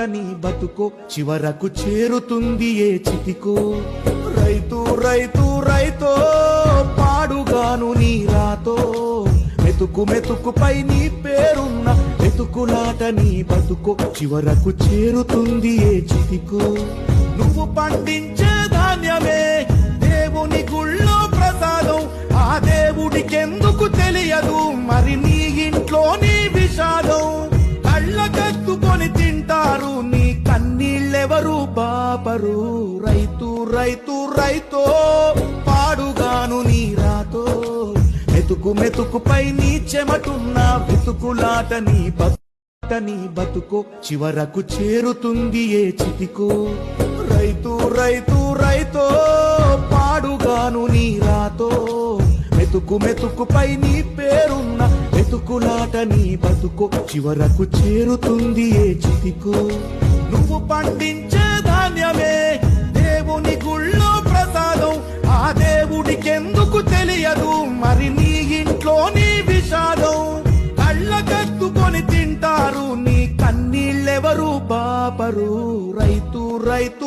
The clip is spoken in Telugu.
నీ బతుకో చివరకు చేరుతుంది ఏ చితికో రైతు రైతు రైతో పాడుగాను నీ రాతో మెతుకు మెతుకుపై నీ పేరున్న మెతుకులాట నీ బతుకో చివరకు చేరుతుంది ఏ చితికో నువ్వు పండించే ధాన్యమే దేవుని గుళ్ళో ప్రసాదం ఆ దేవుడికెందుకు తెలియదు మరి నీ ఇంట్లో నీ విషాదం కళ్ళకత్తుకొని తింటారు నీ కన్నీళ్ళెవరు బాపరు రైతు రైతు రైతో పాడుగాను నీ రాతో మెతుకు మెతుకుపై నీ చెమటున్న వెతుకులాట నీ బతుకో చివరకు చేరుతుంది ఏ చితికో రైతు రైతు రైతో పాడుగాను నీ రాతో మెతుకు మెతుకుపై నీ పేరున్న వెతుకులాట నీ బతుకో చివరకు చేరుతుంది ఏ చితికో నువ్వు పండించే ధాన్యమే దేవుని గుళ్ళో ప్రసాదం ఆ దేవుడికెందుకు తెలియదు మరి నీ ఇంట్లో నీ విషాదం కళ్ళకత్తుకొని తింటారు నీ కన్నీళ్ళెవరు బాపరు రైతు రైతు